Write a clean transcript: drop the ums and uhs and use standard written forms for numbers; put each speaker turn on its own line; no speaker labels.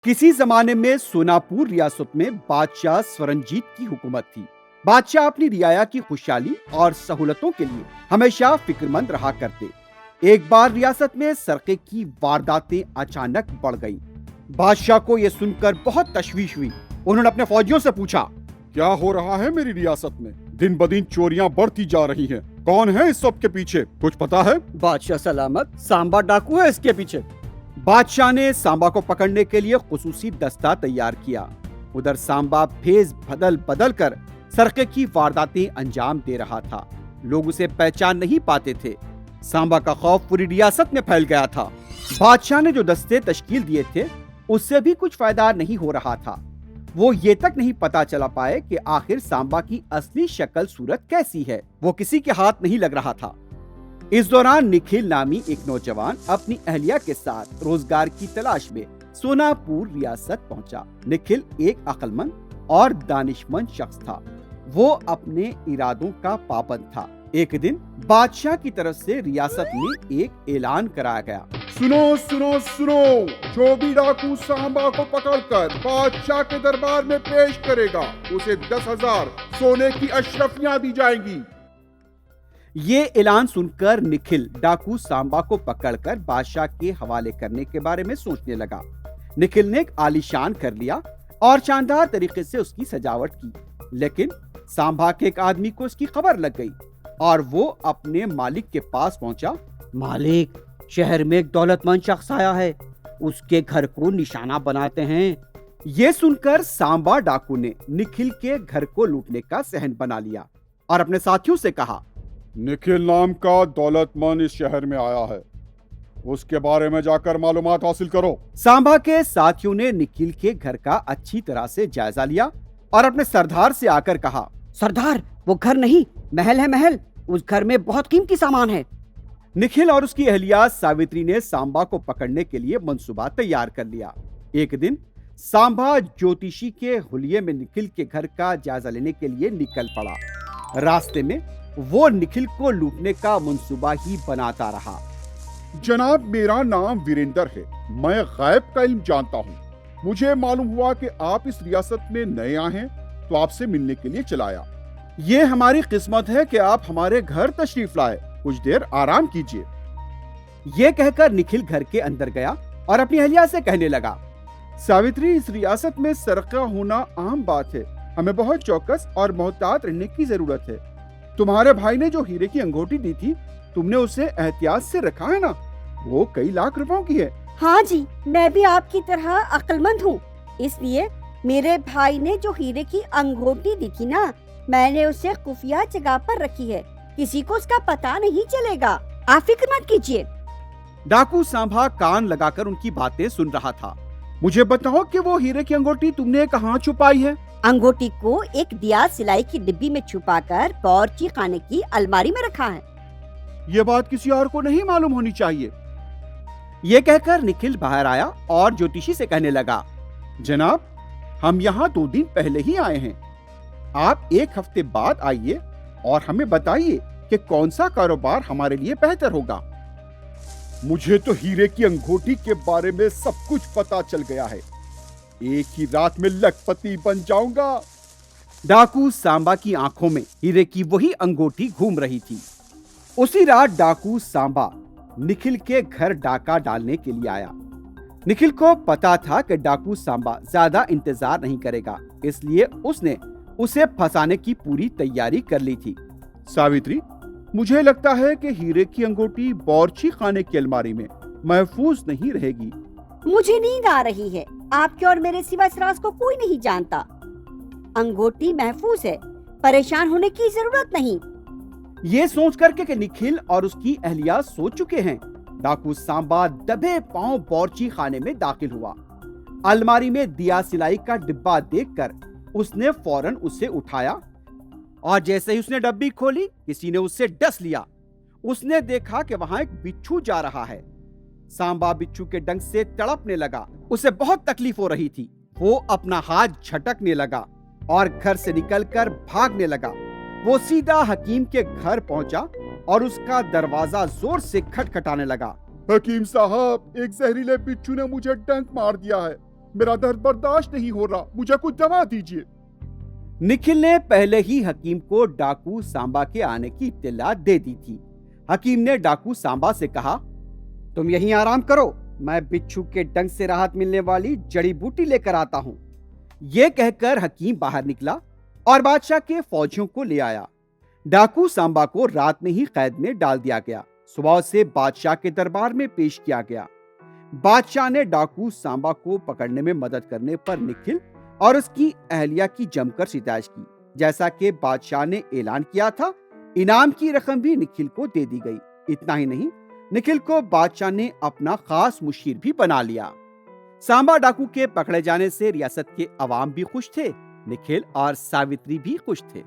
किसी जमाने में सोनापुर रियासत में बादशाह स्वरंजीत की हुकूमत थी। बादशाह अपनी रियाया की खुशहाली और सहूलतों के लिए हमेशा फिक्रमंद रहा करते। एक बार रियासत में सरके की वारदातें अचानक बढ़ गईं। बादशाह को यह सुनकर बहुत तशवीश हुई। उन्होंने अपने फौजियों से पूछा,
क्या हो रहा है मेरी रियासत में? दिन ब दिन चोरियां बढ़ती जा रही हैं। कौन है इस सब के पीछे? कुछ पता है?
बादशाह सलामत, सांबा डाकू है इसके पीछे।
बादशाह ने सांबा को पकड़ने के लिए खुसूसी दस्ता तैयार किया। उधर सांबा भेस बदल बदल कर सरके की वारदातें अंजाम दे रहा था। लोग उसे पहचान नहीं पाते थे। सांबा का खौफ पूरी रियासत में फैल गया था। बादशाह ने जो दस्ते तश्कील दिए थे उससे भी कुछ फायदा नहीं हो रहा था। वो ये तक नहीं पता चला पाए कि आखिर सांबा की असली शक्ल सूरत कैसी है। वो किसी के हाथ नहीं लग रहा था। इस दौरान निखिल नामी एक नौजवान अपनी अहलिया के साथ रोजगार की तलाश में सोनापुर रियासत पहुंचा। निखिल एक अक्लमंद और दानिशमंद शख्स था। वो अपने इरादों का पाबंद था। एक दिन बादशाह की तरफ से रियासत में एक ऐलान कराया गया।
सुनो सुनो सुनो, जो भी डाकू सांबा को पकड़कर बादशाह के दरबार में पेश करेगा उसे 10,000 सोने की अशरफियां दी जाएंगी।
ये ऐलान सुनकर निखिल डाकू सांबा को पकड़कर बादशाह के हवाले करने के बारे में सोचने लगा। निखिल ने एक आलीशान कर लिया और शानदार तरीके से उसकी सजावट की। लेकिन सांबा के एक आदमी को इसकी खबर लग गई और वो अपने मालिक के पास पहुंचा।
मालिक, शहर में एक दौलतमंद शख्स आया है, उसके घर को निशाना बनाते हैं।
ये सुनकर सांबा डाकू ने निखिल के घर को लूटने का सहन बना लिया और अपने साथियों से कहा,
निखिल नाम का दौलतमंद इस शहर में आया है, उसके बारे में जाकर मालूमात हासिल करो।
सांबा के साथियों ने निखिल के घर का अच्छी तरह से जायजा लिया और अपने सरदार से आकर कहा,
सरदार, वो घर नहीं, महल है महल। उस घर में बहुत कीमती सामान है।
निखिल और उसकी अहलिया सावित्री ने सांबा को पकड़ने के लिए मंसूबा तैयार कर लिया। एक दिन सांबा ज्योतिषी के हुलिये में निखिल के घर का जायजा लेने के लिए निकल पड़ा। रास्ते में वो निखिल को लूटने का मंसूबा ही बनाता रहा।
जनाब, मेरा नाम वीरेंद्र है। मैं गैब का इल्म जानता हूँ। मुझे मालूम हुआ कि आप इस रियासत में नए आए हैं, तो आपसे मिलने के लिए चलाया।
ये हमारी किस्मत है कि आप हमारे घर तशरीफ लाए। कुछ देर आराम कीजिए। ये कहकर निखिल घर के अंदर गया और अपनी अहलिया से कहने लगा, सावित्री, इस रियासत में सरका होना आम बात है। हमें बहुत चौकस और मोहतात रहने की जरूरत है। तुम्हारे भाई ने जो हीरे की अंगूठी दी थी, तुमने उसे एहतियात से रखा है ना? वो कई लाख रुपयों की है।
हाँ जी, मैं भी आपकी तरह अक्लमंद हूँ। इसलिए मेरे भाई ने जो हीरे की अंगूठी दी थी ना, मैंने उसे खुफिया जगह पर रखी है। किसी को उसका पता नहीं चलेगा। आप फिक्र मत कीजिए।
डाकू सांबा कान लगाकर उनकी बातें सुन रहा था। मुझे बताओ कि वो हीरे की अंगूठी तुमने कहाँ छुपाई है?
अंगूठी को एक दिया सिलाई की डिब्बी में छुपाकर बावर्ची खाने की अलमारी में रखा है।
ये बात किसी और को नहीं मालूम होनी चाहिए। ये कहकर निखिल बाहर आया और ज्योतिषी से कहने लगा, जनाब, हम यहाँ 2 दिन पहले ही आए हैं। आप 1 हफ्ते बाद आइए और हमें बताइए कि कौन सा कारोबार हमारे लिए बेहतर होगा।
मुझे तो हीरे की अंगूठी के बारे में सब कुछ पता चल गया है। एक ही रात में लखपति बन जाऊंगा।
डाकू सांबा की आंखों में हीरे की वही अंगूठी घूम रही थी। उसी रात डाकू सांबा निखिल के घर डाका डालने के लिए आया। निखिल को पता था कि डाकू सांबा ज्यादा इंतजार नहीं करेगा, इसलिए उसने उसे फंसाने की पूरी तैयारी कर ली थी। सावित्री, मुझे लगता है कि हीरे की अंगूठी बावर्ची खाने की अलमारी में महफूज नहीं रहेगी।
मुझे नींद आ रही है। आपके और मेरे सिवा इस राज को कोई नहीं जानता। अंगूठी महफूज है, परेशान होने की जरूरत नहीं।
ये सोच करके कि निखिल और उसकी अहलिया सो चुके हैं, डाकू सांबा दबे पांव बावर्ची खाने में दाखिल हुआ। अलमारी में दिया सिलाई का डिब्बा देखकर उसने फौरन उसे उठाया और जैसे ही उसने डब्बी खोली, किसी ने उससे डस लिया। उसने देखा कि वहां एक बिच्छू जा रहा है। सांबा बिच्छू के डंक से तड़पने लगा। उसे बहुत तकलीफ हो रही थी। वो अपना हाथ झटकने लगा और घर से निकलकर भागने लगा। वो सीधा हकीम के घर पहुंचा और उसका दरवाजा जोर से खटखटाने लगा।
हकीम साहब, एक जहरीले बिच्छू ने मुझे डंक मार दिया है। मेरा दर्द बर्दाश्त नहीं हो रहा, मुझे कुछ दवा दीजिए।
निखिल ने पहले ही हकीम को डाकू सांबा के आने की इत्तला दे दी थी। हकीम ने डाकू सांबा से कहा,
तुम यहीं आराम करो, मैं बिच्छू के डंक से राहत मिलने वाली जड़ी बूटी लेकर आता हूँ।
यह कहकर हकीम बाहर निकला और बादशाह के फौजियों को ले आया। डाकू सांबा को रात में ही कैद में डाल दिया गया। सुबह से बादशाह के दरबार में पेश किया गया। बादशाह ने डाकू सांबा को पकड़ने में मदद करने पर निखिल और उसकी अहलिया की जमकर सितारिश की। जैसा कि बादशाह ने ऐलान किया था, इनाम की रकम भी निखिल को दे दी गई। इतना ही नहीं, निखिल को बादशाह ने अपना खास मुशीर भी बना लिया। सांबा डाकू के पकड़े जाने से रियासत के अवाम भी खुश थे। निखिल और सावित्री भी खुश थे।